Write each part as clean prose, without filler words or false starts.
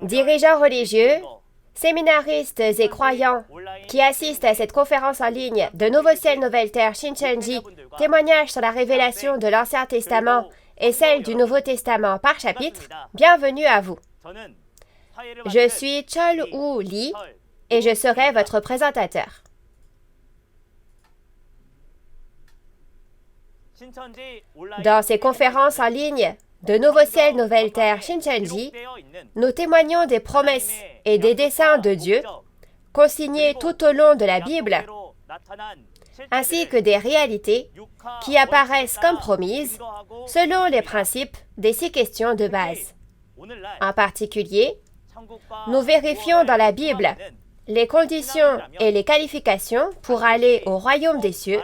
Dirigeants religieux, séminaristes et croyants qui assistent à cette conférence en ligne de Nouveau Ciel, Nouvelle Terre, Shincheonji, témoignage sur la révélation de l'Ancien Testament et celle du Nouveau Testament par chapitre, bienvenue à vous. Je suis Chol Woo Lee et je serai votre présentateur. Dans ces conférences en ligne de Nouveau Ciel, Nouvelle Terre, Shincheonji, nous témoignons des promesses et des desseins de Dieu consignés tout au long de la Bible, ainsi que des réalités qui apparaissent comme promises selon les principes des 6 questions de base. En particulier, nous vérifions dans la Bible les conditions et les qualifications pour aller au royaume des cieux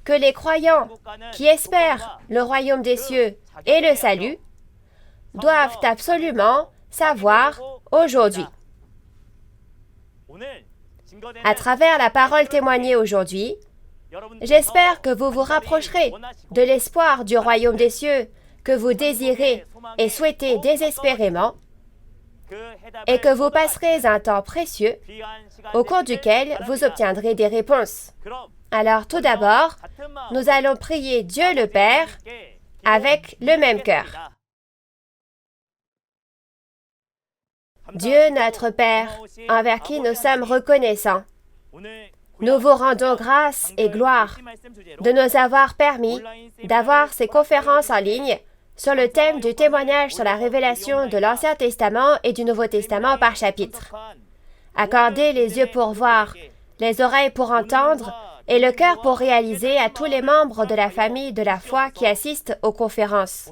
que les croyants qui espèrent le royaume des cieux et le salut doivent absolument savoir aujourd'hui. À travers la parole témoignée aujourd'hui, j'espère que vous vous rapprocherez de l'espoir du royaume des cieux que vous désirez et souhaitez désespérément et que vous passerez un temps précieux au cours duquel vous obtiendrez des réponses. Alors tout d'abord, nous allons prier Dieu le Père avec le même cœur. Dieu notre Père, envers qui nous sommes reconnaissants, nous vous rendons grâce et gloire de nous avoir permis d'avoir ces conférences en ligne sur le thème du témoignage sur la révélation de l'Ancien Testament et du Nouveau Testament par chapitre. Accordez les yeux pour voir, les oreilles pour entendre et le cœur pour réaliser à tous les membres de la famille de la foi qui assistent aux conférences.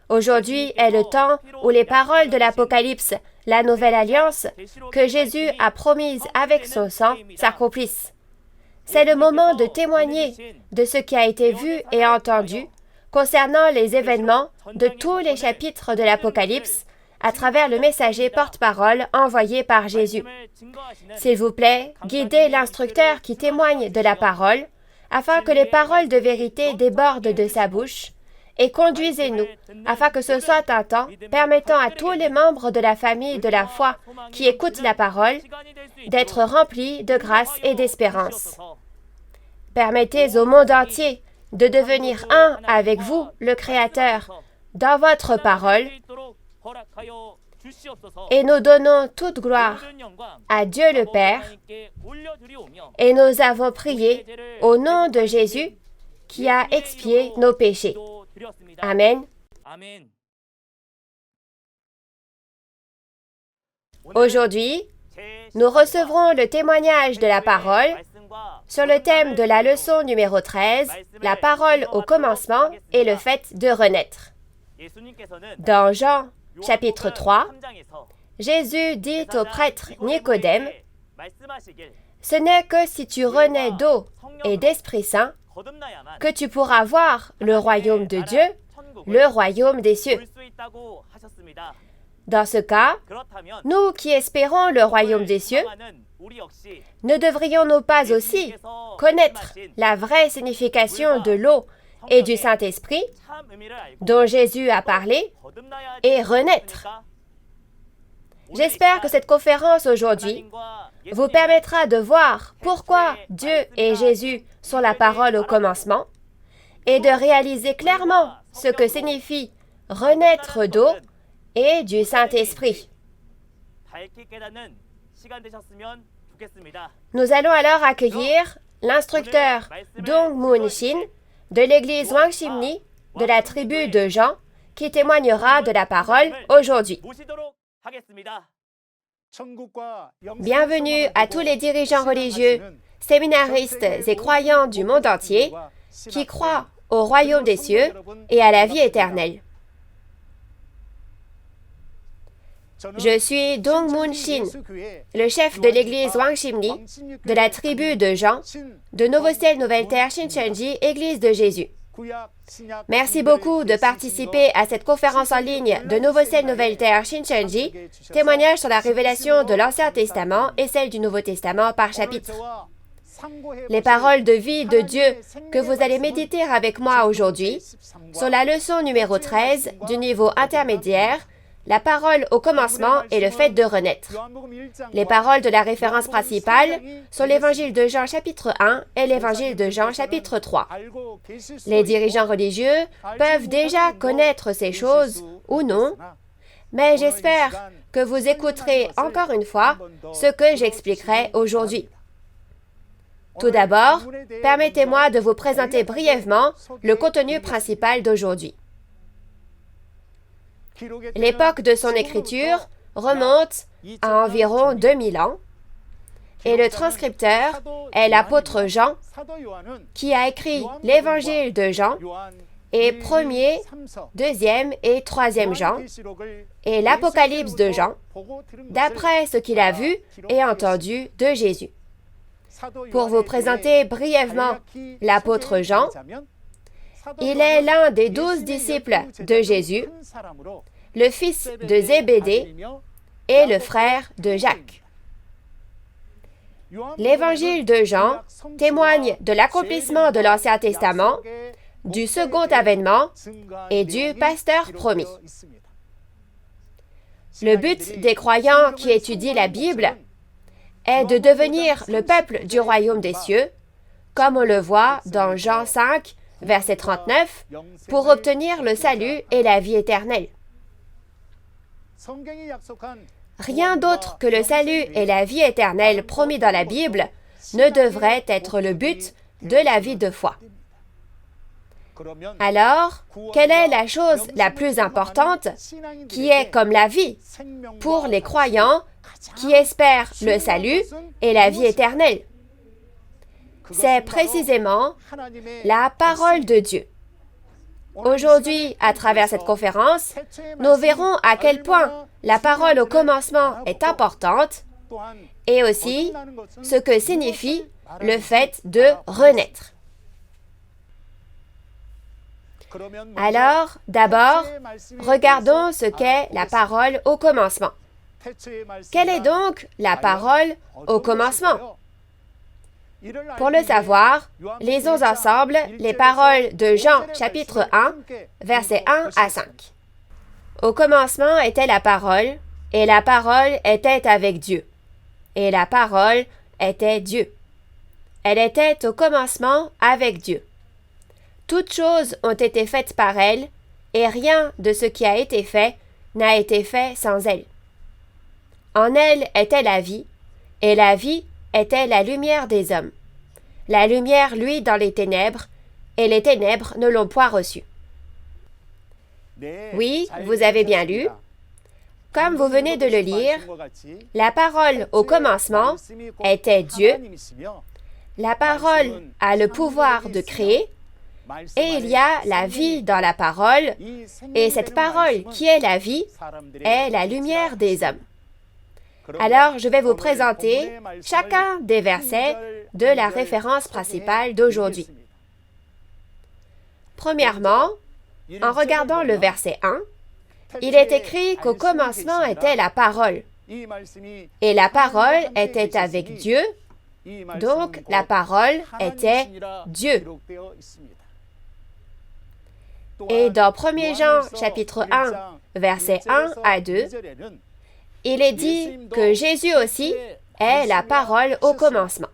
Aujourd'hui est le temps où les paroles de l'Apocalypse, la nouvelle alliance, que Jésus a promise avec son sang, s'accomplissent. C'est le moment de témoigner de ce qui a été vu et entendu concernant les événements de tous les chapitres de l'Apocalypse à travers le messager porte-parole envoyé par Jésus. S'il vous plaît, guidez l'instructeur qui témoigne de la parole, afin que les paroles de vérité débordent de sa bouche, et conduisez-nous, afin que ce soit un temps permettant à tous les membres de la famille de la foi qui écoutent la parole d'être remplis de grâce et d'espérance. Permettez au monde entier de devenir un avec vous, le Créateur, dans votre parole, et nous donnons toute gloire à Dieu le Père, et nous avons prié au nom de Jésus qui a expié nos péchés. Amen. Aujourd'hui, nous recevrons le témoignage de la parole sur le thème de la leçon numéro 13, la parole au commencement et le fait de renaître. Dans Jean, chapitre 3, Jésus dit au prêtre Nicodème, « Ce n'est que si tu renais d'eau et d'Esprit Saint que tu pourras voir le royaume de Dieu, le royaume des cieux. » Dans ce cas, nous qui espérons le royaume des cieux, ne devrions-nous pas aussi connaître la vraie signification de l'eau et du Saint-Esprit dont Jésus a parlé et renaître? J'espère que cette conférence aujourd'hui vous permettra de voir pourquoi Dieu et Jésus sont la parole au commencement et de réaliser clairement ce que signifie renaître d'eau et du Saint-Esprit. Nous allons alors accueillir l'instructeur Dong Moon Shin de l'église Wangsimni de la tribu de Jean qui témoignera de la parole aujourd'hui. Bienvenue à tous les dirigeants religieux, séminaristes et croyants du monde entier qui croient au royaume des cieux et à la vie éternelle. Je suis Dong Moon Shin, le chef de l'église Wangsimni de la tribu de Jean, de Nouveau Ciel, Nouvelle Terre, Shincheonji, Église de Jésus. Merci beaucoup de participer à cette conférence en ligne de Nouveau Ciel, Nouvelle Terre, Shincheonji, témoignage sur la révélation de l'Ancien Testament et celle du Nouveau Testament par chapitre. Les paroles de vie de Dieu que vous allez méditer avec moi aujourd'hui sont la leçon numéro 13 du niveau intermédiaire La parole au commencement est le fait de renaître. Les paroles de la référence principale sont l'Évangile de Jean chapitre 1 et l'Évangile de Jean chapitre 3. Les dirigeants religieux peuvent déjà connaître ces choses ou non, mais j'espère que vous écouterez encore une fois ce que j'expliquerai aujourd'hui. Tout d'abord, permettez-moi de vous présenter brièvement le contenu principal d'aujourd'hui. L'époque de son écriture remonte à environ 2000 ans et le transcripteur est l'apôtre Jean qui a écrit l'Évangile de Jean et 1er, 2e et 3e Jean et l'Apocalypse de Jean d'après ce qu'il a vu et entendu de Jésus. Pour vous présenter brièvement l'apôtre Jean, il est l'un des 12 disciples de Jésus, le fils de Zébédée et le frère de Jacques. L'Évangile de Jean témoigne de l'accomplissement de l'Ancien Testament, du second avènement et du pasteur promis. Le but des croyants qui étudient la Bible est de devenir le peuple du royaume des cieux, comme on le voit dans Jean 5, verset 39, pour obtenir le salut et la vie éternelle. Rien d'autre que le salut et la vie éternelle promis dans la Bible ne devrait être le but de la vie de foi. Alors, quelle est la chose la plus importante qui est comme la vie pour les croyants qui espèrent le salut et la vie éternelle? C'est précisément la parole de Dieu. Aujourd'hui, à travers cette conférence, nous verrons à quel point la parole au commencement est importante et aussi ce que signifie le fait de renaître. Alors, d'abord, regardons ce qu'est la parole au commencement. Quelle est donc la parole au commencement? Pour le savoir, lisons ensemble les paroles de Jean chapitre 1, versets 1 à 5. Au commencement était la parole, et la parole était avec Dieu, et la parole était Dieu. Elle était au commencement avec Dieu. Toutes choses ont été faites par elle, et rien de ce qui a été fait n'a été fait sans elle. En elle était la vie, et la vie était la lumière des hommes. La lumière luit dans les ténèbres, et les ténèbres ne l'ont point reçue. Oui, vous avez bien lu. Comme vous venez de le lire, la parole au commencement était Dieu. La parole a le pouvoir de créer, et il y a la vie dans la parole, et cette parole qui est la vie est la lumière des hommes. Alors, je vais vous présenter chacun des versets de la référence principale d'aujourd'hui. Premièrement, en regardant le verset 1, il est écrit qu'au commencement était la parole, et la parole était avec Dieu, donc la parole était Dieu. Et dans 1 Jean chapitre 1, versets 1 à 2, il est dit que Jésus aussi est la parole au commencement.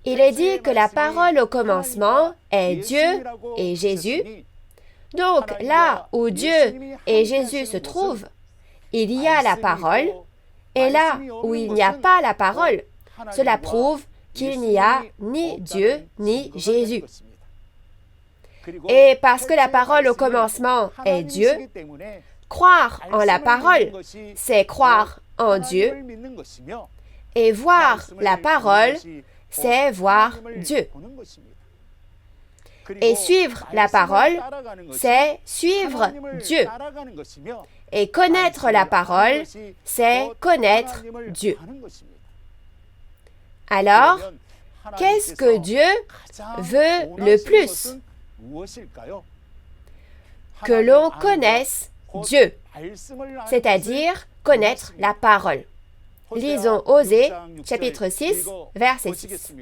Il est dit que la parole au commencement est Dieu et Jésus. Donc, là où Dieu et Jésus se trouvent, il y a la parole, et là où il n'y a pas la parole, cela prouve qu'il n'y a ni Dieu ni Jésus. Et parce que la parole au commencement est Dieu, croire en la parole, c'est croire en Dieu, et voir la parole, c'est voir Dieu. Et suivre la parole, c'est suivre Dieu. Et connaître la parole, c'est connaître Dieu. Alors, qu'est-ce que Dieu veut le plus? Que l'on connaisse Dieu, c'est-à-dire connaître la parole. Lisons Osée, chapitre 6, verset 6.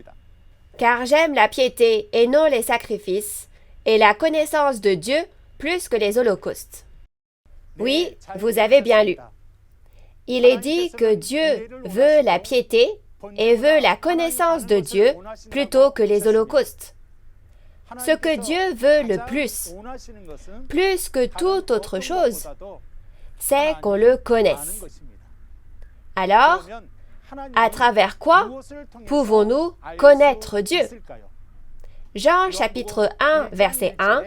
Car j'aime la piété et non les sacrifices, et la connaissance de Dieu plus que les holocaustes. Oui, vous avez bien lu. Il est dit que Dieu veut la piété et veut la connaissance de Dieu plutôt que les holocaustes. Ce que Dieu veut le plus que toute autre chose, c'est qu'on le connaisse. Alors, à travers quoi pouvons-nous connaître Dieu? Jean chapitre 1, verset 1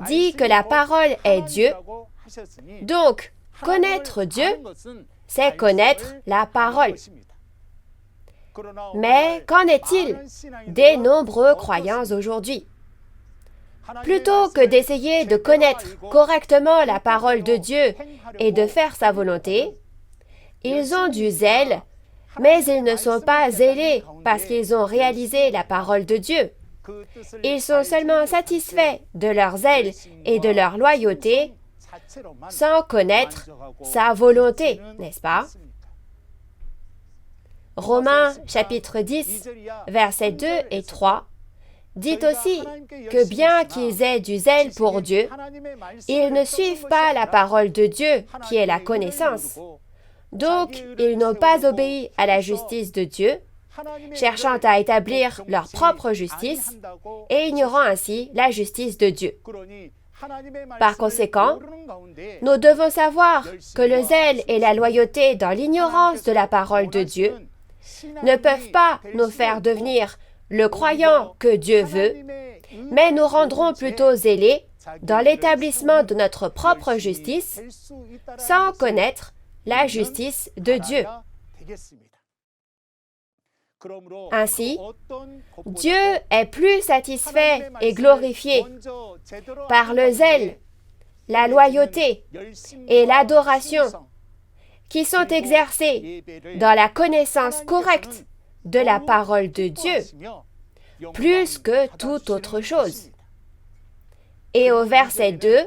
dit que la parole est Dieu. Donc, connaître Dieu, c'est connaître la parole. Mais qu'en est-il des nombreux croyants aujourd'hui? Plutôt que d'essayer de connaître correctement la parole de Dieu et de faire sa volonté, ils ont du zèle, mais ils ne sont pas zélés parce qu'ils ont réalisé la parole de Dieu. Ils sont seulement satisfaits de leur zèle et de leur loyauté sans connaître sa volonté, n'est-ce pas? Romains chapitre 10, versets 2 et 3 dit aussi que bien qu'ils aient du zèle pour Dieu, ils ne suivent pas la parole de Dieu qui est la connaissance. Donc, ils n'ont pas obéi à la justice de Dieu, cherchant à établir leur propre justice et ignorant ainsi la justice de Dieu. Par conséquent, nous devons savoir que le zèle et la loyauté dans l'ignorance de la parole de Dieu ne peuvent pas nous faire devenir le croyant que Dieu veut, mais nous rendront plutôt zélés dans l'établissement de notre propre justice sans connaître la justice de Dieu. Ainsi, Dieu est plus satisfait et glorifié par le zèle, la loyauté et l'adoration qui sont exercés dans la connaissance correcte de la parole de Dieu, plus que toute autre chose. Et au verset 2,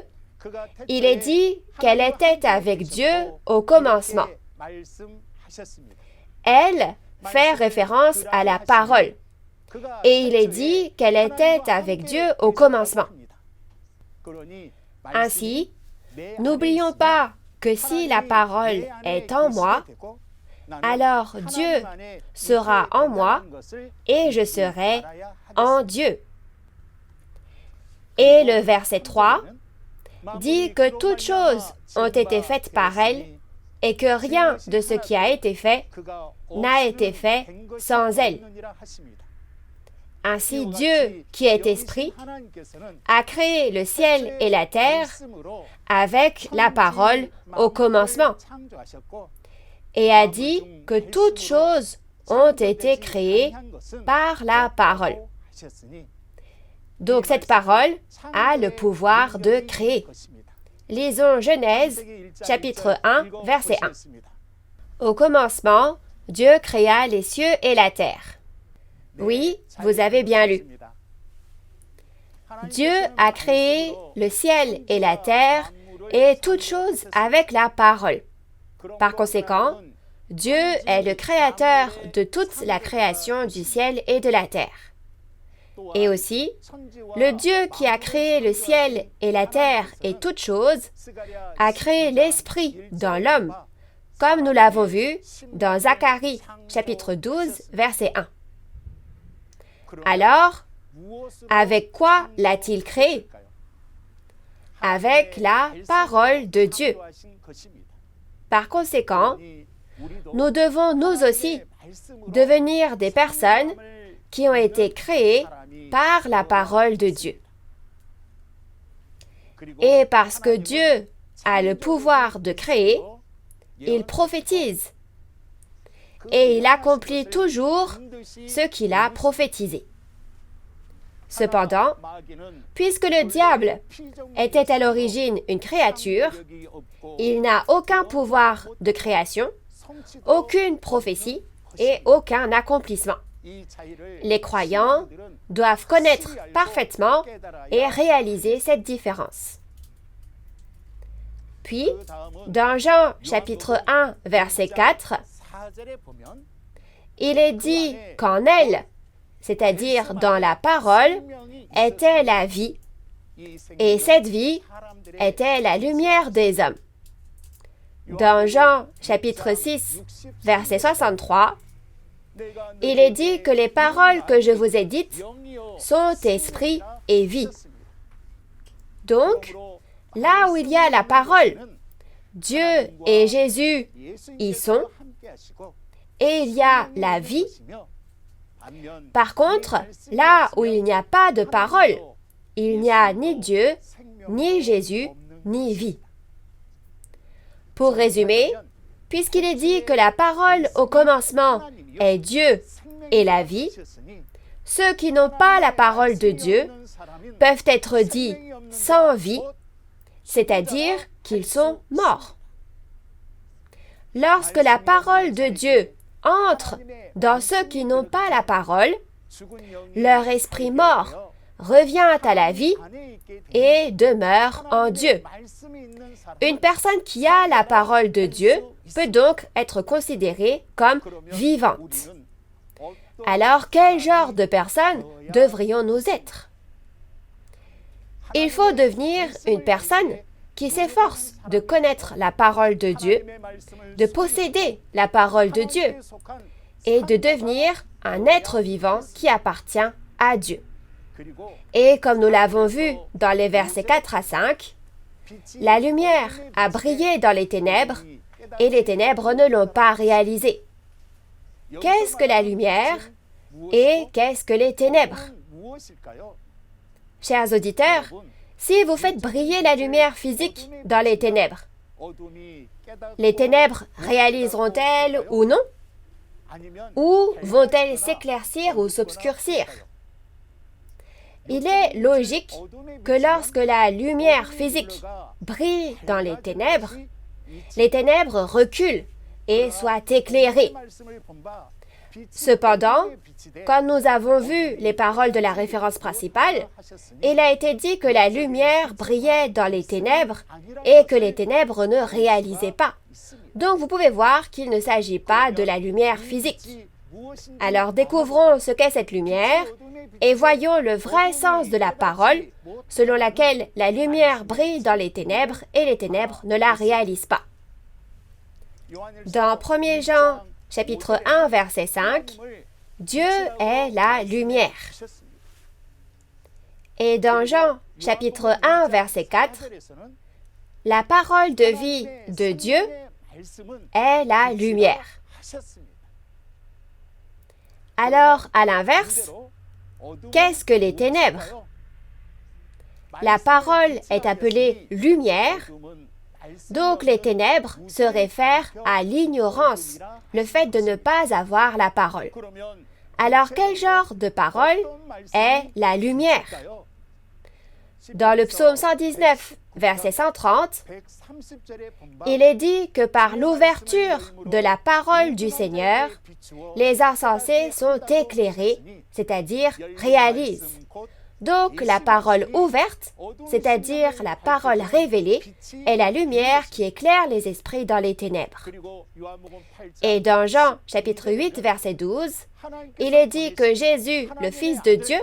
il est dit qu'elle était avec Dieu au commencement. Elle fait référence à la parole. Et il est dit qu'elle était avec Dieu au commencement. Ainsi, n'oublions pas que si la parole est en moi, alors Dieu sera en moi et je serai en Dieu. Et le verset 3 dit que toutes choses ont été faites par elle et que rien de ce qui a été fait n'a été fait sans elle. Ainsi, Dieu, qui est esprit, a créé le ciel et la terre avec la parole au commencement et a dit que toutes choses ont été créées par la parole. Donc cette parole a le pouvoir de créer. Lisons Genèse, chapitre 1, verset 1. Au commencement, Dieu créa les cieux et la terre. Oui, vous avez bien lu. Dieu a créé le ciel et la terre et toutes choses avec la parole. Par conséquent, Dieu est le créateur de toute la création du ciel et de la terre. Et aussi, le Dieu qui a créé le ciel et la terre et toutes choses a créé l'esprit dans l'homme, comme nous l'avons vu dans Zacharie, chapitre 12, verset 1. Alors, avec quoi l'a-t-il créé? Avec la parole de Dieu. Par conséquent, nous devons nous aussi devenir des personnes qui ont été créées par la parole de Dieu. Et parce que Dieu a le pouvoir de créer, il prophétise. Et il accomplit toujours ce qu'il a prophétisé. Cependant, puisque le diable était à l'origine une créature, il n'a aucun pouvoir de création, aucune prophétie et aucun accomplissement. Les croyants doivent connaître parfaitement et réaliser cette différence. Puis, dans Jean chapitre 1, verset 4, il est dit qu'en elle, c'est-à-dire dans la parole, était la vie, et cette vie était la lumière des hommes. Dans Jean chapitre 6, verset 63, il est dit que les paroles que je vous ai dites sont esprit et vie. Donc, là où il y a la parole, Dieu et Jésus y sont, et il y a la vie. Par contre, là où il n'y a pas de parole, il n'y a ni Dieu, ni Jésus, ni vie. Pour résumer, puisqu'il est dit que la parole au commencement est Dieu et la vie, ceux qui n'ont pas la parole de Dieu peuvent être dits sans vie, c'est-à-dire qu'ils sont morts. Lorsque la parole de Dieu entre dans ceux qui n'ont pas la parole, leur esprit mort revient à la vie et demeure en Dieu. Une personne qui a la parole de Dieu peut donc être considérée comme vivante. Alors, quel genre de personne devrions-nous être? Il faut devenir une personne qui s'efforce de connaître la parole de Dieu, de posséder la parole de Dieu et de devenir un être vivant qui appartient à Dieu. Et comme nous l'avons vu dans les versets 4 à 5, la lumière a brillé dans les ténèbres et les ténèbres ne l'ont pas réalisé. Qu'est-ce que la lumière et qu'est-ce que les ténèbres? Chers auditeurs, si vous faites briller la lumière physique dans les ténèbres réaliseront-elles ou non? Ou vont-elles s'éclaircir ou s'obscurcir? Il est logique que lorsque la lumière physique brille dans les ténèbres reculent et soient éclairées. Cependant, quand nous avons vu les paroles de la référence principale, il a été dit que la lumière brillait dans les ténèbres et que les ténèbres ne réalisaient pas. Donc vous pouvez voir qu'il ne s'agit pas de la lumière physique. Alors découvrons ce qu'est cette lumière et voyons le vrai sens de la parole selon laquelle la lumière brille dans les ténèbres et les ténèbres ne la réalisent pas. Dans 1 Jean chapitre 1 verset 5, Dieu est la lumière. Et dans Jean chapitre 1 verset 4, la parole de vie de Dieu est la lumière. Alors, à l'inverse, qu'est-ce que les ténèbres? La parole est appelée lumière, donc les ténèbres se réfèrent à l'ignorance, le fait de ne pas avoir la parole. Alors, quel genre de parole est la lumière? Dans le psaume 119, verset 130, il est dit que par l'ouverture de la parole du Seigneur, les insensés sont éclairés, c'est-à-dire réalisent. Donc la parole ouverte, c'est-à-dire la parole révélée, est la lumière qui éclaire les esprits dans les ténèbres. Et dans Jean chapitre 8, verset 12, il est dit que Jésus, le Fils de Dieu,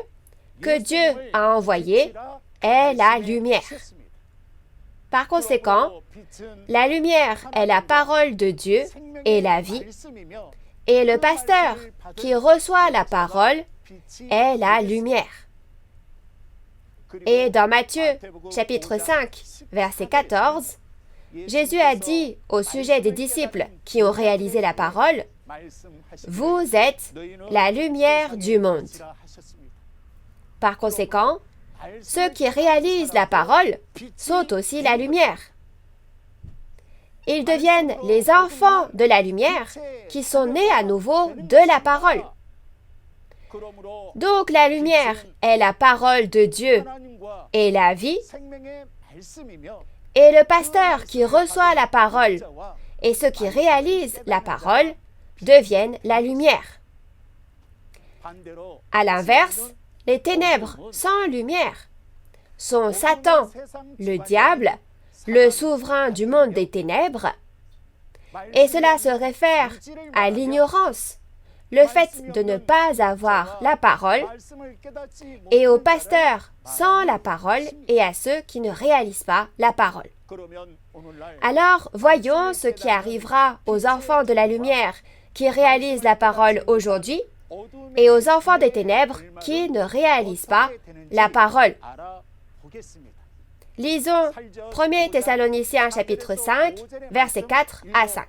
que Dieu a envoyé, est la lumière. Par conséquent, la lumière est la parole de Dieu et la vie, et le pasteur qui reçoit la parole est la lumière. Et dans Matthieu, chapitre 5, verset 14, Jésus a dit au sujet des disciples qui ont réalisé la parole, « Vous êtes la lumière du monde. » Par conséquent, ceux qui réalisent la parole sont aussi la lumière. Ils deviennent les enfants de la lumière qui sont nés à nouveau de la parole. Donc la lumière est la parole de Dieu et la vie, et le pasteur qui reçoit la parole et ceux qui réalisent la parole deviennent la lumière. À l'inverse, les ténèbres sans lumière sont Satan, le diable, le souverain du monde des ténèbres, et cela se réfère à l'ignorance, le fait de ne pas avoir la parole, et aux pasteurs sans la parole et à ceux qui ne réalisent pas la parole. Alors, voyons ce qui arrivera aux enfants de la lumière qui réalisent la parole aujourd'hui et aux enfants des ténèbres qui ne réalisent pas la parole. Lisons 1 Thessaloniciens chapitre 5, versets 4 à 5.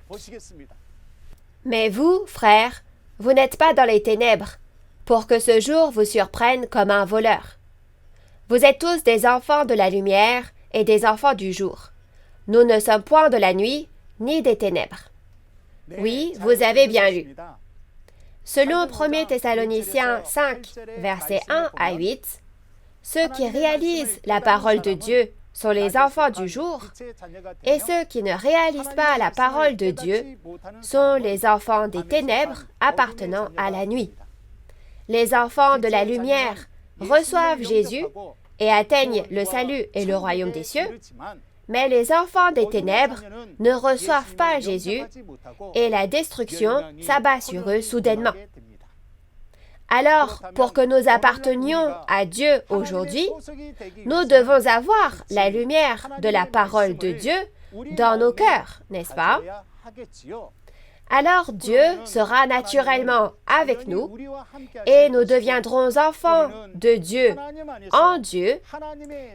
Mais vous, frères, vous n'êtes pas dans les ténèbres, pour que ce jour vous surprenne comme un voleur. Vous êtes tous des enfants de la lumière et des enfants du jour. Nous ne sommes point de la nuit, ni des ténèbres. Oui, vous avez bien lu. Selon 1 Thessaloniciens 5, versets 1 à 8, ceux qui réalisent la parole de Dieu sont les enfants du jour, et ceux qui ne réalisent pas la parole de Dieu sont les enfants des ténèbres appartenant à la nuit. Les enfants de la lumière reçoivent Jésus et atteignent le salut et le royaume des cieux, mais les enfants des ténèbres ne reçoivent pas Jésus et la destruction s'abat sur eux soudainement. Alors, pour que nous appartenions à Dieu aujourd'hui, nous devons avoir la lumière de la parole de Dieu dans nos cœurs, n'est-ce pas? Alors Dieu sera naturellement avec nous et nous deviendrons enfants de Dieu en Dieu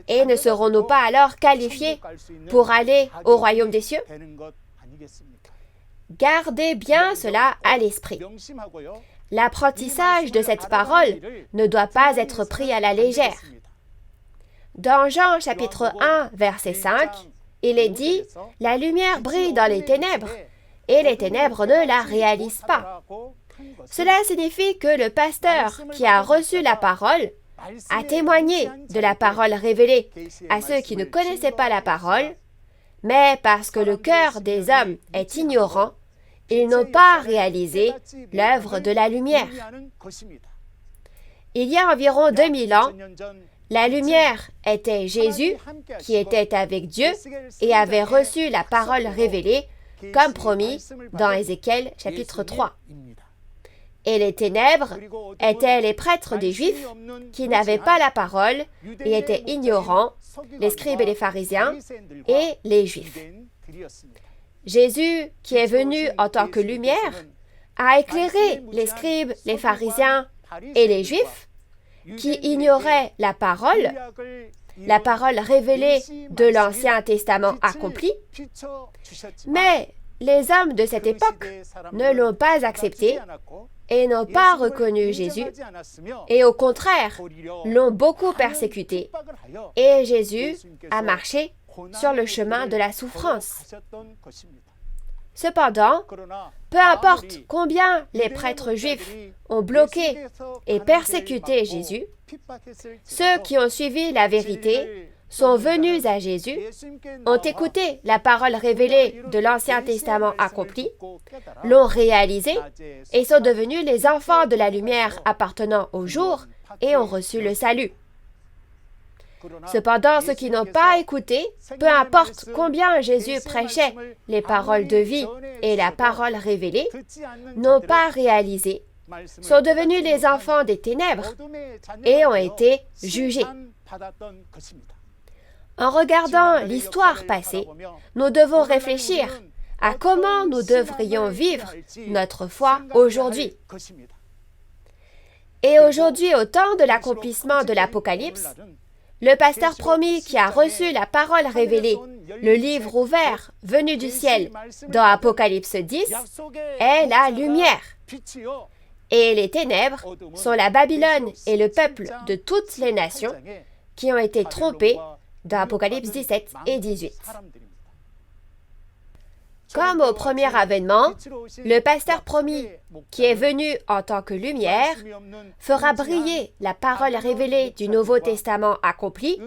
et ne serons-nous pas alors qualifiés pour aller au royaume des cieux? Gardez bien cela à l'esprit. L'apprentissage de cette parole ne doit pas être pris à la légère. Dans Jean chapitre 1, verset 5, il est dit « La lumière brille dans les ténèbres, et les ténèbres ne la réalisent pas. » Cela signifie que le pasteur qui a reçu la parole a témoigné de la parole révélée à ceux qui ne connaissaient pas la parole, mais parce que le cœur des hommes est ignorant, ils n'ont pas réalisé l'œuvre de la lumière. Il y a environ 2000 ans, la lumière était Jésus qui était avec Dieu et avait reçu la parole révélée comme promis dans Ézéchiel chapitre 3. Et les ténèbres étaient les prêtres des Juifs qui n'avaient pas la parole et étaient ignorants, les scribes et les pharisiens et les Juifs. Jésus, qui est venu en tant que lumière, a éclairé les scribes, les pharisiens et les Juifs qui ignoraient la parole révélée de l'Ancien Testament accompli, mais les hommes de cette époque ne l'ont pas accepté et n'ont pas reconnu Jésus, et au contraire, l'ont beaucoup persécuté, et Jésus a marché sur le chemin de la souffrance. Cependant, peu importe combien les prêtres juifs ont bloqué et persécuté Jésus, ceux qui ont suivi la vérité sont venus à Jésus, ont écouté la parole révélée de l'Ancien Testament accompli, l'ont réalisée et sont devenus les enfants de la lumière appartenant au jour et ont reçu le salut. Cependant, ceux qui n'ont pas écouté, peu importe combien Jésus prêchait les paroles de vie et la parole révélée, n'ont pas réalisé, sont devenus les enfants des ténèbres et ont été jugés. En regardant l'histoire passée, nous devons réfléchir à comment nous devrions vivre notre foi aujourd'hui. Et aujourd'hui, au temps de l'accomplissement de l'Apocalypse, le pasteur promis qui a reçu la parole révélée, le livre ouvert venu du ciel dans Apocalypse 10, est la lumière. Et les ténèbres sont la Babylone et le peuple de toutes les nations qui ont été trompés dans Apocalypse 17 et 18. Comme au premier avènement, le pasteur promis, qui est venu en tant que lumière, fera briller la parole révélée du Nouveau Testament accompli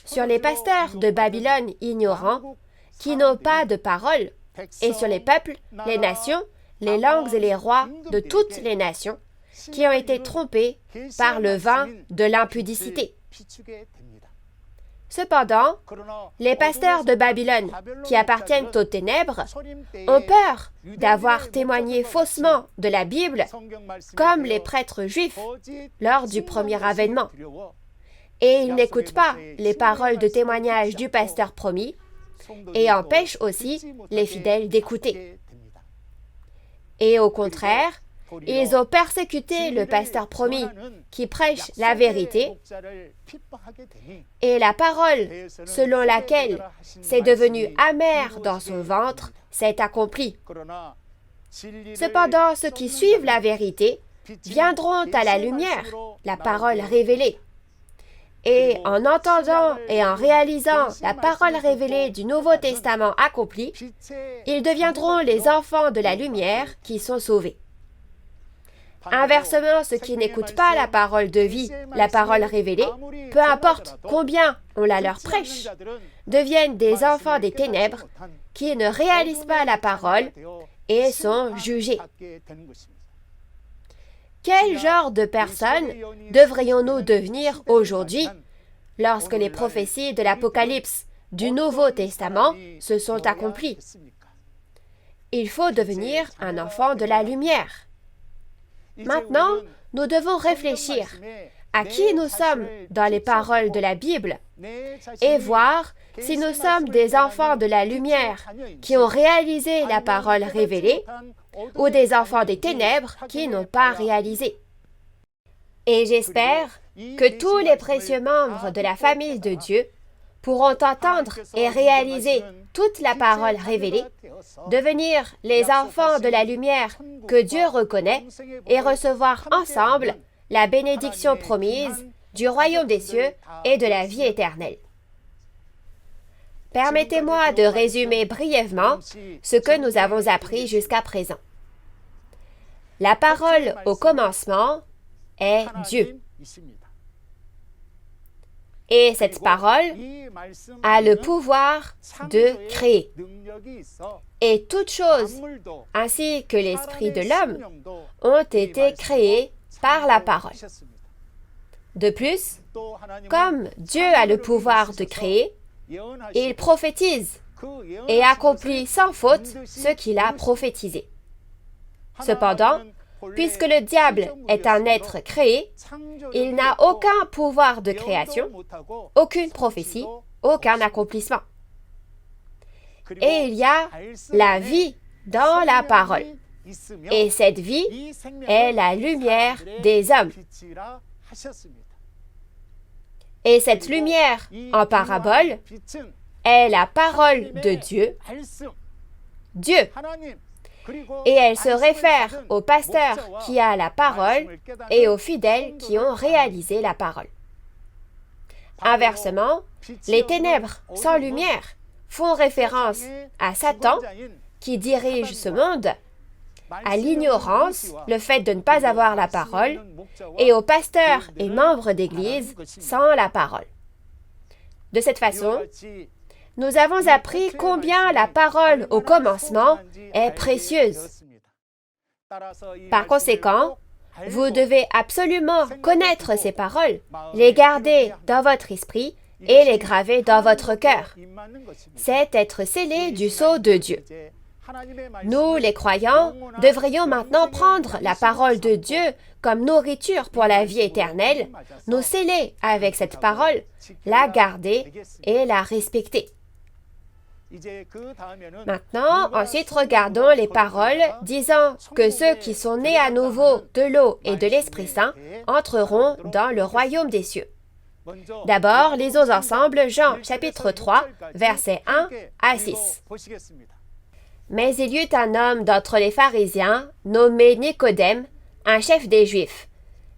sur les pasteurs de Babylone ignorants qui n'ont pas de parole, et sur les peuples, les nations, les langues et les rois de toutes les nations qui ont été trompés par le vin de l'impudicité. Cependant, les pasteurs de Babylone, qui appartiennent aux ténèbres, ont peur d'avoir témoigné faussement de la Bible, comme les prêtres juifs lors du premier avènement. Et ils n'écoutent pas les paroles de témoignage du pasteur promis et empêchent aussi les fidèles d'écouter. Et au contraire, ils ont persécuté le pasteur promis qui prêche la vérité et la parole selon laquelle c'est devenu amer dans son ventre s'est accomplie. Cependant, ceux qui suivent la vérité viendront à la lumière, la parole révélée. Et en entendant et en réalisant la parole révélée du Nouveau Testament accomplie, ils deviendront les enfants de la lumière qui sont sauvés. Inversement, ceux qui n'écoutent pas la parole de vie, la parole révélée, peu importe combien on la leur prêche, deviennent des enfants des ténèbres qui ne réalisent pas la parole et sont jugés. Quel genre de personnes devrions-nous devenir aujourd'hui lorsque les prophéties de l'Apocalypse du Nouveau Testament se sont accomplies? Il faut devenir un enfant de la lumière. Maintenant, nous devons réfléchir à qui nous sommes dans les paroles de la Bible et voir si nous sommes des enfants de la lumière qui ont réalisé la parole révélée ou des enfants des ténèbres qui n'ont pas réalisé. Et j'espère que tous les précieux membres de la famille de Dieu pourront entendre et réaliser toute la parole révélée, devenir les enfants de la lumière que Dieu reconnaît et recevoir ensemble la bénédiction promise du royaume des cieux et de la vie éternelle. Permettez-moi de résumer brièvement ce que nous avons appris jusqu'à présent. La parole au commencement est Dieu. Et cette parole a le pouvoir de créer. Et toutes choses, ainsi que l'esprit de l'homme, ont été créées par la parole. De plus, comme Dieu a le pouvoir de créer, il prophétise et accomplit sans faute ce qu'il a prophétisé. Cependant, puisque le diable est un être créé, il n'a aucun pouvoir de création, aucune prophétie, aucun accomplissement. Et il y a la vie dans la parole. Et cette vie est la lumière des hommes. Et cette lumière en parabole est la parole de Dieu, Dieu. Et elle se réfère au pasteur qui a la parole et aux fidèles qui ont réalisé la parole. Inversement, les ténèbres sans lumière font référence à Satan qui dirige ce monde, à l'ignorance, le fait de ne pas avoir la parole, et aux pasteurs et membres d'Église sans la parole. De cette façon, nous avons appris combien la parole au commencement est précieuse. Par conséquent, vous devez absolument connaître ces paroles, les garder dans votre esprit et les graver dans votre cœur. C'est être scellé du sceau de Dieu. Nous, les croyants, devrions maintenant prendre la parole de Dieu comme nourriture pour la vie éternelle, nous sceller avec cette parole, la garder et la respecter. Maintenant, ensuite, regardons les paroles disant que ceux qui sont nés à nouveau de l'eau et de l'Esprit Saint entreront dans le royaume des cieux. D'abord, lisons ensemble Jean chapitre 3, versets 1 à 6. Mais il y eut un homme d'entre les pharisiens, nommé Nicodème, un chef des Juifs,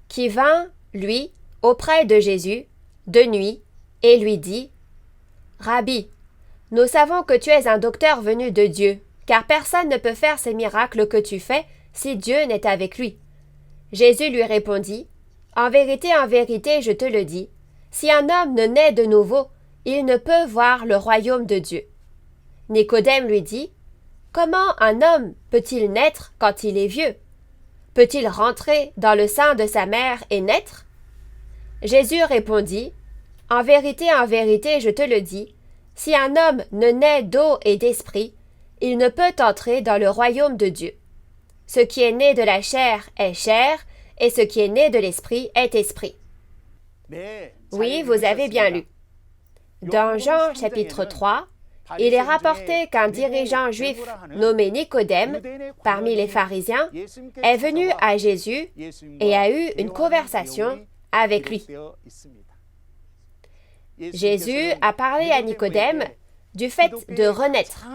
qui vint, lui, auprès de Jésus, de nuit, et lui dit, « Rabbi, nous savons que tu es un docteur venu de Dieu, car personne ne peut faire ces miracles que tu fais si Dieu n'est avec lui. » Jésus lui répondit, « en vérité, je te le dis, si un homme ne naît de nouveau, il ne peut voir le royaume de Dieu. » Nicodème lui dit, « Comment un homme peut-il naître quand il est vieux? Peut-il rentrer dans le sein de sa mère et naître? » Jésus répondit, « En vérité, je te le dis, si un homme ne naît d'eau et d'esprit, il ne peut entrer dans le royaume de Dieu. Ce qui est né de la chair est chair, et ce qui est né de l'esprit est esprit. Oui, vous avez bien lu. Dans Jean chapitre 3, il est rapporté qu'un dirigeant juif nommé Nicodème, parmi les pharisiens, est venu à Jésus et a eu une conversation avec lui. Jésus a parlé à Nicodème du fait de renaître,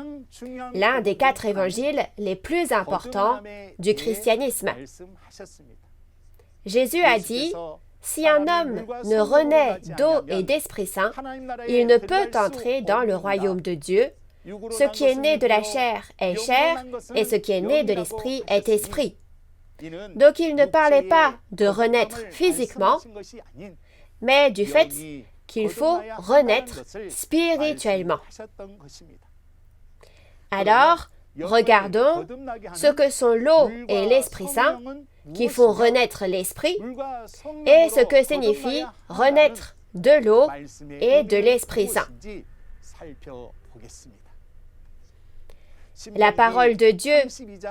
l'un des 4 évangiles les plus importants du christianisme. Jésus a dit, « Si un homme ne renaît d'eau et d'Esprit Saint, il ne peut entrer dans le royaume de Dieu. Ce qui est né de la chair est chair, et ce qui est né de l'Esprit est esprit. » Donc il ne parlait pas de renaître physiquement, mais du fait qu'il faut renaître spirituellement. Alors, regardons ce que sont l'eau et l'Esprit Saint qui font renaître l'Esprit et ce que signifie renaître de l'eau et de l'Esprit Saint. La parole de Dieu,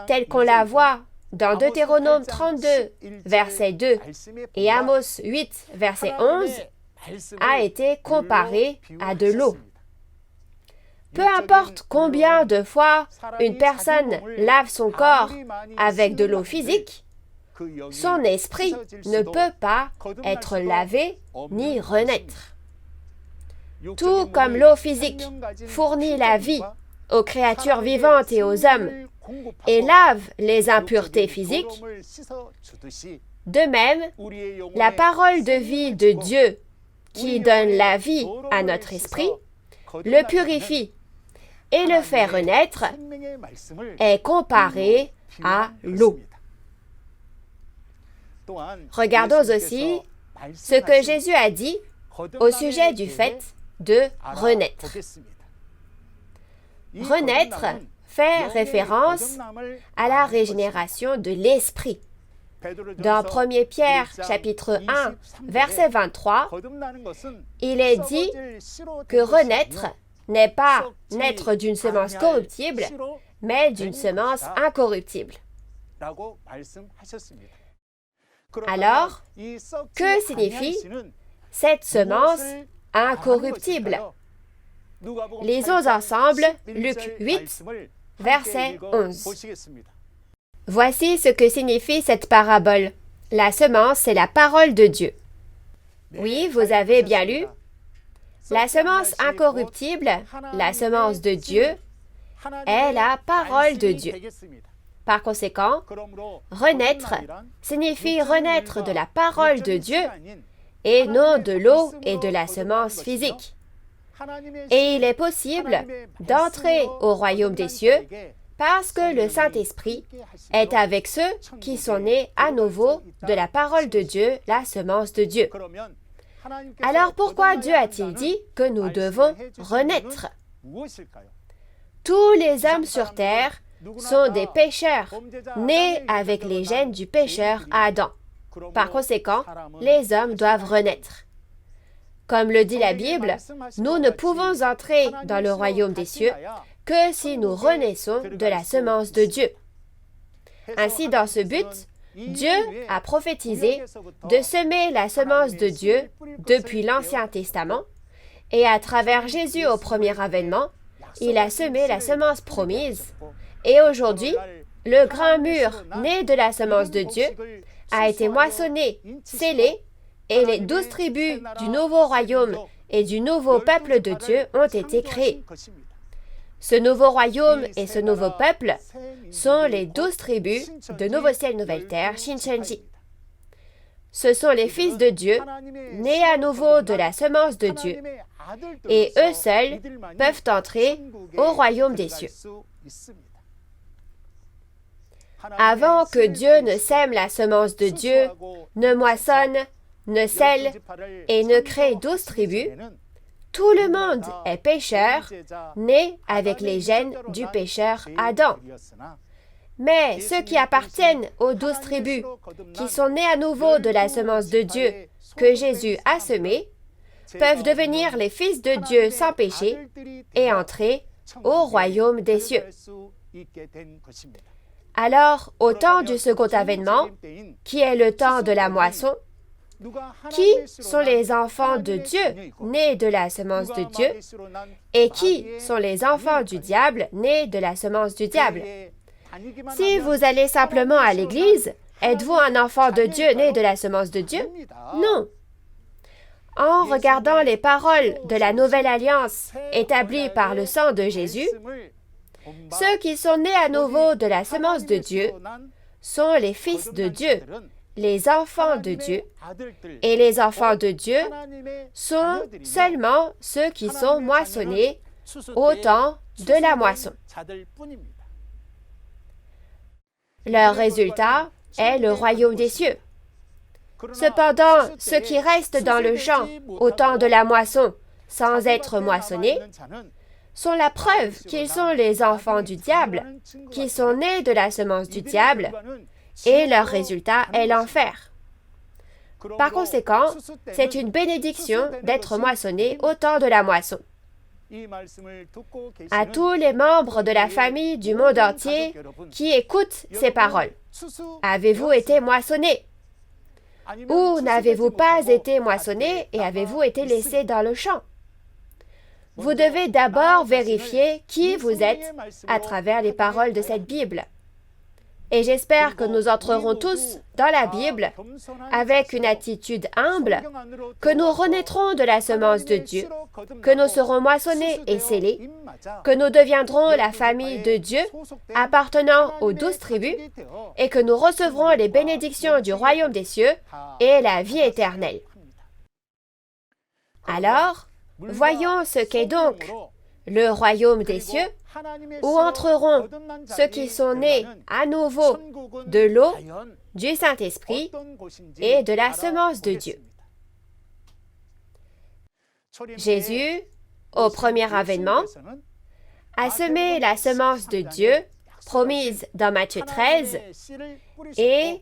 telle qu'on la voit dans Deutéronome 32, verset 2 et Amos 8, verset 11, a été comparée à de l'eau. Peu importe combien de fois une personne lave son corps avec de l'eau physique, son esprit ne peut pas être lavé ni renaître. Tout comme l'eau physique fournit la vie aux créatures vivantes et aux hommes et lave les impuretés physiques, de même, la parole de vie de Dieu qui donne la vie à notre esprit, le purifie et le fait renaître, est comparé à l'eau. Regardons aussi ce que Jésus a dit au sujet du fait de renaître. Renaître fait référence à la régénération de l'esprit. Dans 1 Pierre, chapitre 1, verset 23, il est dit que renaître n'est pas naître d'une semence corruptible, mais d'une semence incorruptible. Alors, que signifie cette semence incorruptible? Lisons ensemble Luc 8, verset 11. Voici ce que signifie cette parabole. La semence, c'est la parole de Dieu. Oui, vous avez bien lu. La semence incorruptible, la semence de Dieu, est la parole de Dieu. Par conséquent, renaître signifie renaître de la parole de Dieu et non de l'eau et de la semence physique. Et il est possible d'entrer au royaume des cieux parce que le Saint-Esprit est avec ceux qui sont nés à nouveau de la parole de Dieu, la semence de Dieu. Alors pourquoi Dieu a-t-il dit que nous devons renaître? Tous les hommes sur terre sont des pécheurs, nés avec les gènes du pécheur Adam. Par conséquent, les hommes doivent renaître. Comme le dit la Bible, nous ne pouvons entrer dans le royaume des cieux que si nous renaissons de la semence de Dieu. Ainsi, dans ce but, Dieu a prophétisé de semer la semence de Dieu depuis l'Ancien Testament, et à travers Jésus au premier avènement, il a semé la semence promise, et aujourd'hui, le grain mûr né de la semence de Dieu a été moissonné, scellé, et les 12 tribus du nouveau royaume et du nouveau peuple de Dieu ont été créés. Ce nouveau royaume et ce nouveau peuple sont les 12 tribus de Nouveau Ciel, Nouvelle Terre, Shincheonji. Ce sont les fils de Dieu, nés à nouveau de la semence de Dieu, et eux seuls peuvent entrer au royaume des cieux. Avant que Dieu ne sème la semence de Dieu, ne moissonne, ne scelle et ne crée 12 tribus, tout le monde est pécheur, né avec les gènes du pécheur Adam. Mais ceux qui appartiennent aux 12 tribus, qui sont nés à nouveau de la semence de Dieu que Jésus a semée, peuvent devenir les fils de Dieu sans péché et entrer au royaume des cieux. Alors, au temps du second avènement, qui est le temps de la moisson, qui sont les enfants de Dieu, nés de la semence de Dieu, et qui sont les enfants du diable, nés de la semence du diable? Si vous allez simplement à l'église, êtes-vous un enfant de Dieu né de la semence de Dieu? Non. En regardant les paroles de la nouvelle alliance établie par le sang de Jésus, ceux qui sont nés à nouveau de la semence de Dieu sont les fils de Dieu, les enfants de Dieu, et les enfants de Dieu sont seulement ceux qui sont moissonnés au temps de la moisson. Leur résultat est le royaume des cieux. Cependant, ceux qui restent dans le champ au temps de la moisson sans être moissonnés sont la preuve qu'ils sont les enfants du diable, qui sont nés de la semence du diable, et leur résultat est l'enfer. Par conséquent, c'est une bénédiction d'être moissonné au temps de la moisson. À tous les membres de la famille du monde entier qui écoutent ces paroles, avez-vous été moissonné? Ou n'avez-vous pas été moissonné et avez-vous été laissé dans le champ? Vous devez d'abord vérifier qui vous êtes à travers les paroles de cette Bible. Et j'espère que nous entrerons tous dans la Bible avec une attitude humble, que nous renaîtrons de la semence de Dieu, que nous serons moissonnés et scellés, que nous deviendrons la famille de Dieu appartenant aux 12 tribus et que nous recevrons les bénédictions du royaume des cieux et la vie éternelle. Alors, voyons ce qu'est donc le royaume des cieux, où entreront ceux qui sont nés à nouveau de l'eau, du Saint-Esprit et de la semence de Dieu. Jésus, au premier avènement, a semé la semence de Dieu, promise dans Matthieu 13, et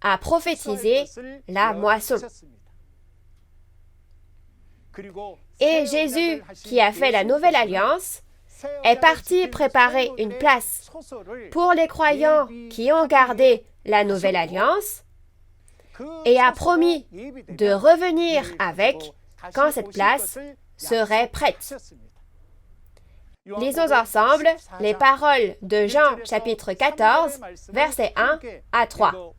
a prophétisé la moisson. Et Jésus, qui a fait la nouvelle alliance, est parti préparer une place pour les croyants qui ont gardé la nouvelle alliance et a promis de revenir avec quand cette place serait prête. Lisons ensemble les paroles de Jean chapitre 14, versets 1 à 3.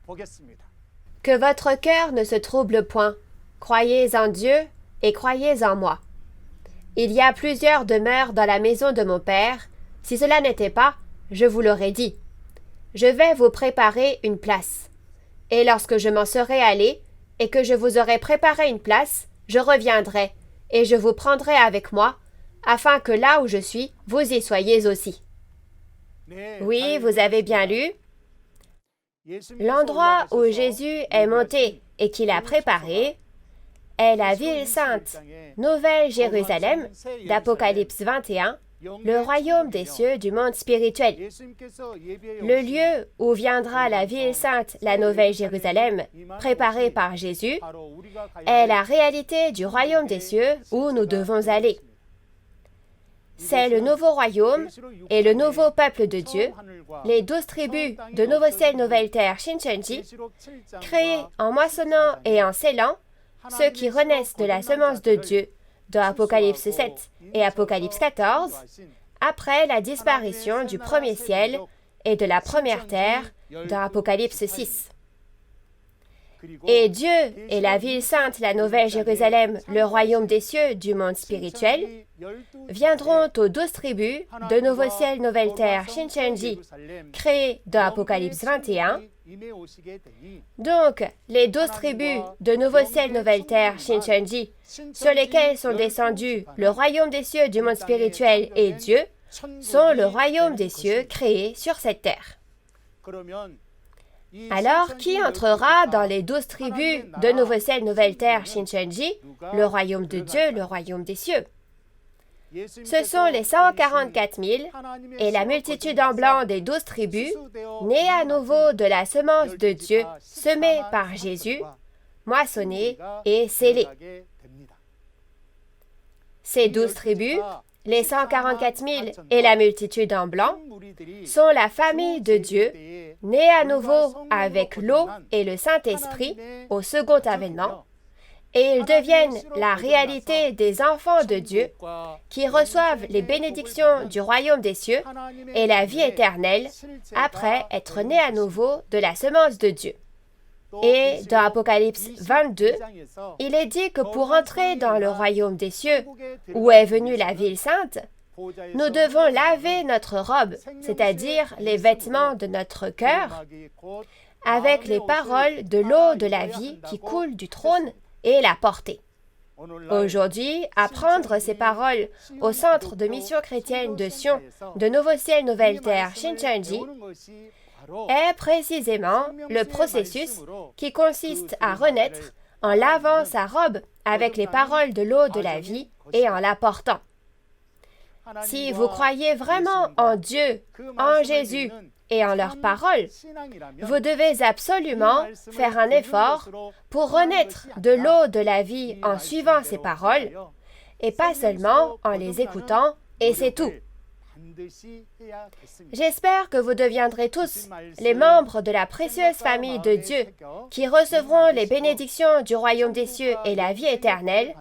« Que votre cœur ne se trouble point. Croyez en Dieu et croyez en moi. Il y a plusieurs demeures dans la maison de mon Père. Si cela n'était pas, je vous l'aurais dit. Je vais vous préparer une place. Et lorsque je m'en serai allé, et que je vous aurai préparé une place, je reviendrai, et je vous prendrai avec moi, afin que là où je suis, vous y soyez aussi. » Oui, vous avez bien lu. L'endroit où Jésus est monté et qu'il a préparé est la ville sainte, Nouvelle Jérusalem, d'Apocalypse 21, le royaume des cieux du monde spirituel. Le lieu où viendra la ville sainte, la Nouvelle Jérusalem, préparée par Jésus, est la réalité du royaume des cieux où nous devons aller. C'est le nouveau royaume et le nouveau peuple de Dieu, les 12 tribus de Nouveau Ciel, Nouvelle Terre, Shincheonji, créés en moissonnant et en scellant, ceux qui renaissent de la semence de Dieu, dans Apocalypse 7 et Apocalypse 14, après la disparition du premier ciel et de la première terre, dans Apocalypse 6. Et Dieu et la ville sainte, la Nouvelle Jérusalem, le royaume des cieux du monde spirituel, viendront aux 12 tribus de Nouveau Ciel, Nouvelle Terre, Shincheonji, créés dans Apocalypse 21. Donc, les 12 tribus de Nouveau Ciel, Nouvelle Terre, Shincheonji, sur lesquelles sont descendus le royaume des cieux du monde spirituel et Dieu, sont le royaume des cieux créé sur cette terre. Alors, qui entrera dans les 12 tribus de Nouveau Ciel, Nouvelle Terre, Shincheonji, le royaume de Dieu, le royaume des cieux? Ce sont les 144 000 et la multitude en blanc des 12 tribus, nés à nouveau de la semence de Dieu, semée par Jésus, moissonnés et scellés. Ces 12 tribus, les 144 000 et la multitude en blanc, sont la famille de Dieu, née à nouveau avec l'eau et le Saint-Esprit au second avènement, et ils deviennent la réalité des enfants de Dieu qui reçoivent les bénédictions du royaume des cieux et la vie éternelle après être nés à nouveau de la semence de Dieu. Et dans Apocalypse 22, il est dit que pour entrer dans le royaume des cieux, où est venue la ville sainte, nous devons laver notre robe, c'est-à-dire les vêtements de notre cœur, avec les paroles de l'eau de la vie qui coule du trône et la porter. Aujourd'hui, apprendre ces paroles au Centre de mission chrétienne de Sion, de Nouveau Ciel, Nouvelle Terre, Shincheonji, est précisément le processus qui consiste à renaître en lavant sa robe avec les paroles de l'eau de la vie et en la portant. Si vous croyez vraiment en Dieu, en Jésus et en leurs paroles, vous devez absolument faire un effort pour renaître de l'eau de la vie en suivant ces paroles et pas seulement en les écoutant, et c'est tout. J'espère que vous deviendrez tous les membres de la précieuse famille de Dieu qui recevront les bénédictions du royaume des cieux et la vie éternelle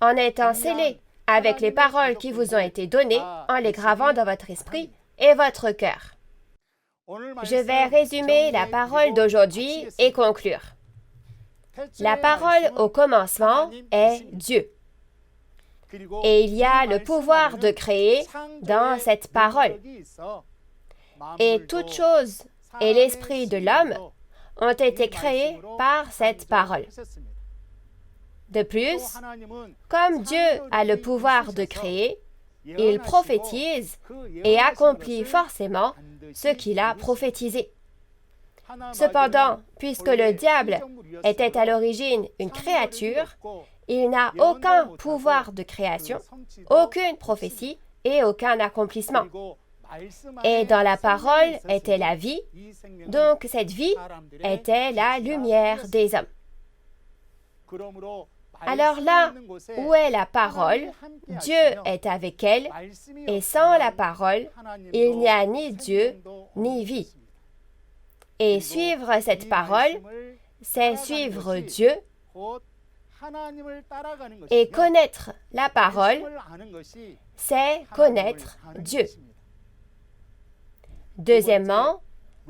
en étant scellés avec les paroles qui vous ont été données en les gravant dans votre esprit et votre cœur. Je vais résumer la parole d'aujourd'hui et conclure. La parole au commencement est Dieu. Et il y a le pouvoir de créer dans cette parole. Et toute chose et l'esprit de l'homme ont été créés par cette parole. De plus, comme Dieu a le pouvoir de créer, il prophétise et accomplit forcément ce qu'il a prophétisé. Cependant, puisque le diable était à l'origine une créature, il n'a aucun pouvoir de création, aucune prophétie et aucun accomplissement. Et dans la parole était la vie, donc cette vie était la lumière des hommes. Alors là où est la parole, Dieu est avec elle, et sans la parole, il n'y a ni Dieu ni vie. Et suivre cette parole, c'est suivre Dieu, et connaître la parole, c'est connaître Dieu. Deuxièmement,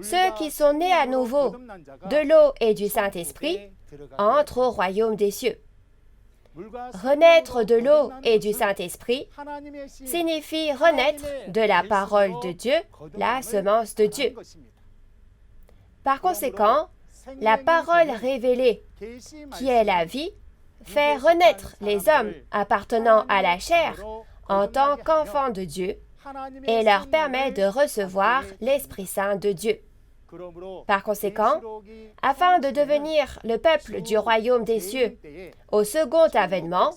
ceux qui sont nés à nouveau de l'eau et du Saint-Esprit entrent au royaume des cieux. Renaître de l'eau et du Saint-Esprit signifie renaître de la parole de Dieu, la semence de Dieu. Par conséquent, la parole révélée, qui est la vie, fait renaître les hommes appartenant à la chair en tant qu'enfants de Dieu et leur permet de recevoir l'Esprit Saint de Dieu. Par conséquent, afin de devenir le peuple du royaume des cieux au second avènement,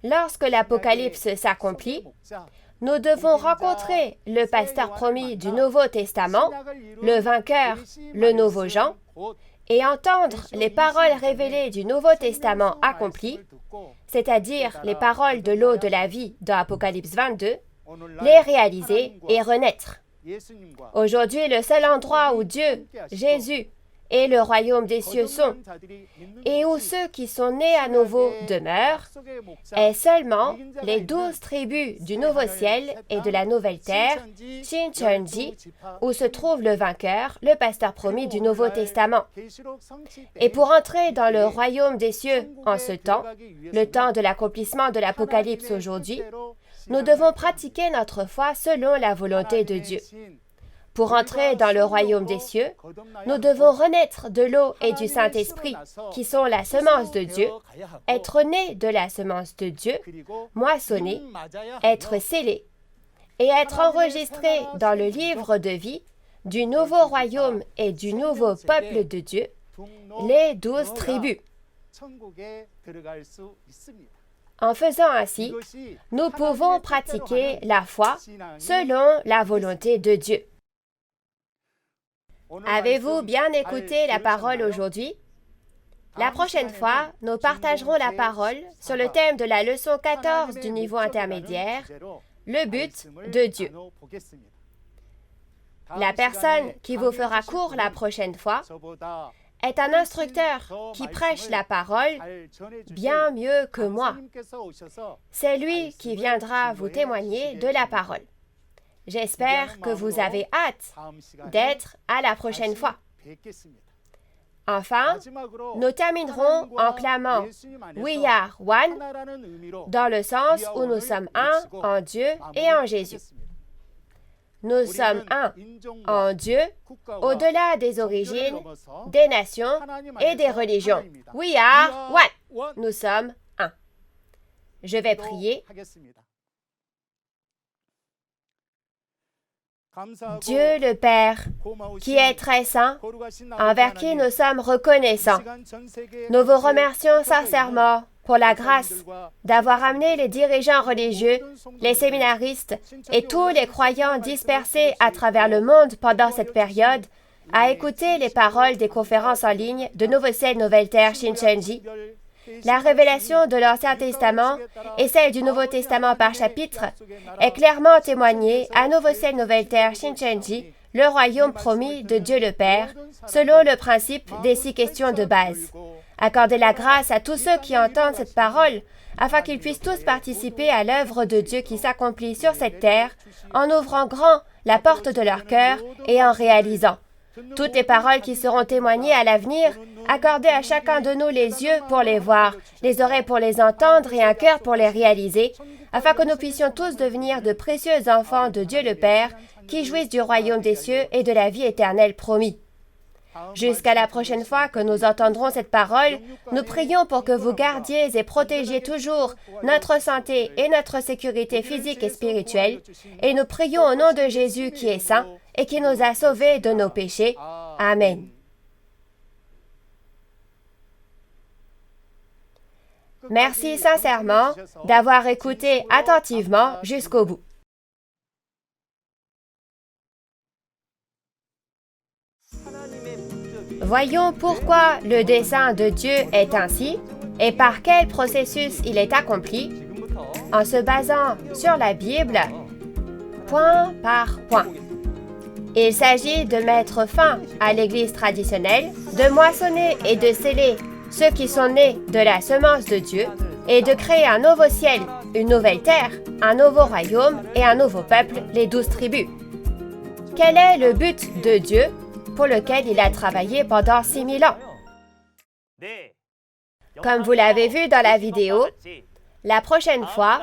lorsque l'Apocalypse s'accomplit, nous devons rencontrer le pasteur promis du Nouveau Testament, le vainqueur, le nouveau Jean, et entendre les paroles révélées du Nouveau Testament accompli, c'est-à-dire les paroles de l'eau de la vie dans Apocalypse 22, les réaliser et renaître. Aujourd'hui, le seul endroit où Dieu, Jésus et le royaume des cieux sont, et où ceux qui sont nés à nouveau demeurent, est seulement les 12 tribus du nouveau ciel et de la nouvelle terre, Shincheonji, où se trouve le vainqueur, le pasteur promis du Nouveau Testament. Et pour entrer dans le royaume des cieux en ce temps, le temps de l'accomplissement de l'Apocalypse aujourd'hui, nous devons pratiquer notre foi selon la volonté de Dieu. Pour entrer dans le royaume des cieux, nous devons renaître de l'eau et du Saint-Esprit, qui sont la semence de Dieu, être nés de la semence de Dieu, moissonnés, être scellés, et être enregistrés dans le livre de vie du nouveau royaume et du nouveau peuple de Dieu, les 12 tribus. En faisant ainsi, nous pouvons pratiquer la foi selon la volonté de Dieu. Avez-vous bien écouté la parole aujourd'hui? La prochaine fois, nous partagerons la parole sur le thème de la leçon 14 du niveau intermédiaire, le but de Dieu. La personne qui vous fera cours la prochaine fois est un instructeur qui prêche la parole bien mieux que moi. C'est lui qui viendra vous témoigner de la parole. J'espère que vous avez hâte d'être à la prochaine fois. Enfin, nous terminerons en clamant « We are one » dans le sens où nous sommes un en Dieu et en Jésus. Nous sommes un en Dieu, au-delà des origines, des nations et des religions. We are one. Nous sommes un. Je vais prier. Dieu le Père, qui est très saint, envers qui nous sommes reconnaissants, nous vous remercions sincèrement pour la grâce d'avoir amené les dirigeants religieux, les séminaristes et tous les croyants dispersés à travers le monde pendant cette période à écouter les paroles des conférences en ligne de Nouveau Ciel, Nouvelle Terre, Shincheonji. La révélation de l'Ancien Testament et celle du Nouveau Testament par chapitre est clairement témoignée à Nouveau Ciel, Nouvelle Terre, Shincheonji, le royaume promis de Dieu le Père, selon le principe des 6 questions de base. Accordez la grâce à tous ceux qui entendent cette parole, afin qu'ils puissent tous participer à l'œuvre de Dieu qui s'accomplit sur cette terre, en ouvrant grand la porte de leur cœur et en réalisant. Toutes les paroles qui seront témoignées à l'avenir, accordez à chacun de nous les yeux pour les voir, les oreilles pour les entendre et un cœur pour les réaliser, afin que nous puissions tous devenir de précieux enfants de Dieu le Père, qui jouissent du royaume des cieux et de la vie éternelle promis. Jusqu'à la prochaine fois que nous entendrons cette parole, nous prions pour que vous gardiez et protégiez toujours notre santé et notre sécurité physique et spirituelle, et nous prions au nom de Jésus qui est saint et qui nous a sauvés de nos péchés. Amen. Merci sincèrement d'avoir écouté attentivement jusqu'au bout. Voyons pourquoi le dessein de Dieu est ainsi et par quel processus il est accompli en se basant sur la Bible, point par point. Il s'agit de mettre fin à l'Église traditionnelle, de moissonner et de sceller ceux qui sont nés de la semence de Dieu et de créer un nouveau ciel, une nouvelle terre, un nouveau royaume et un nouveau peuple, les 12 tribus. Quel est le but de Dieu pour lequel il a travaillé pendant 6000 ans? Comme vous l'avez vu dans la vidéo, la prochaine fois,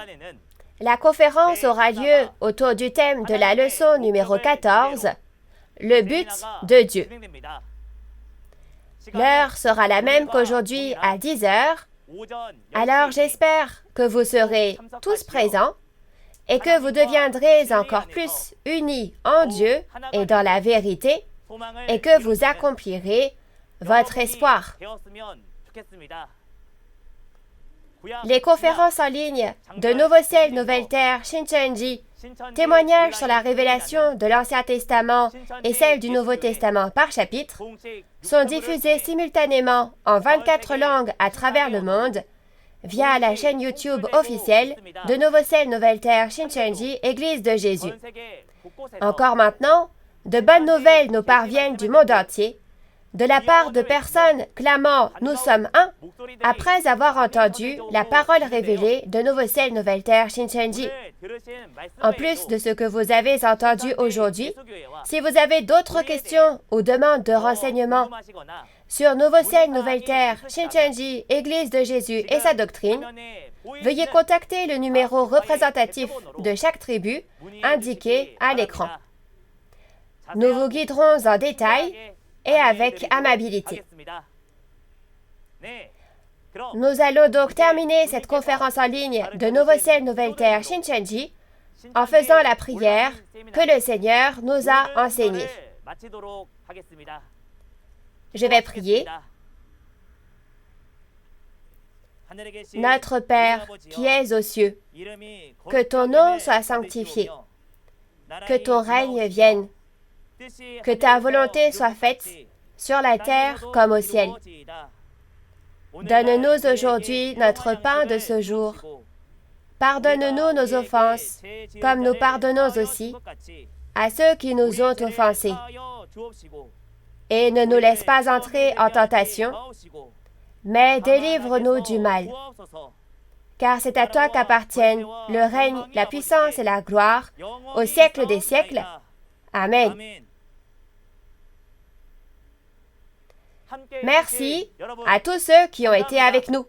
la conférence aura lieu autour du thème de la leçon numéro 14, le but de Dieu. L'heure sera la même qu'aujourd'hui à 10 heures, alors j'espère que vous serez tous présents et que vous deviendrez encore plus unis en Dieu et dans la vérité et que vous accomplirez votre espoir. Les conférences en ligne de Nouveau Ciel, Nouvelle Terre, Shincheonji, témoignages sur la révélation de l'Ancien Testament et celle du Nouveau Testament par chapitre, sont diffusées simultanément en 24 langues à travers le monde via la chaîne YouTube officielle de Nouveau Ciel, Nouvelle Terre, Shincheonji, Église de Jésus. Encore maintenant, de bonnes nouvelles nous parviennent du monde entier, de la part de personnes clamant « Nous sommes un » après avoir entendu la parole révélée de Nouveau Ciel, Nouvelle Terre, Shincheonji. En plus de ce que vous avez entendu aujourd'hui, si vous avez d'autres questions ou demandes de renseignements sur Nouveau Ciel, Nouvelle Terre, Shincheonji, Église de Jésus et sa doctrine, veuillez contacter le numéro représentatif de chaque tribu indiqué à l'écran. Nous vous guiderons en détail et avec amabilité. Nous allons donc terminer cette conférence en ligne de Nouveau Ciel, Nouvelle Terre, Shincheonji en faisant la prière que le Seigneur nous a enseignée. Je vais prier. Notre Père qui es aux cieux, que ton nom soit sanctifié, que ton règne vienne, que ta volonté soit faite sur la terre comme au ciel. Donne-nous aujourd'hui notre pain de ce jour. Pardonne-nous nos offenses, comme nous pardonnons aussi à ceux qui nous ont offensés. Et ne nous laisse pas entrer en tentation, mais délivre-nous du mal. Car c'est à toi qu'appartiennent le règne, la puissance et la gloire, au siècle des siècles. Amen. Merci à tous ceux qui ont été avec nous.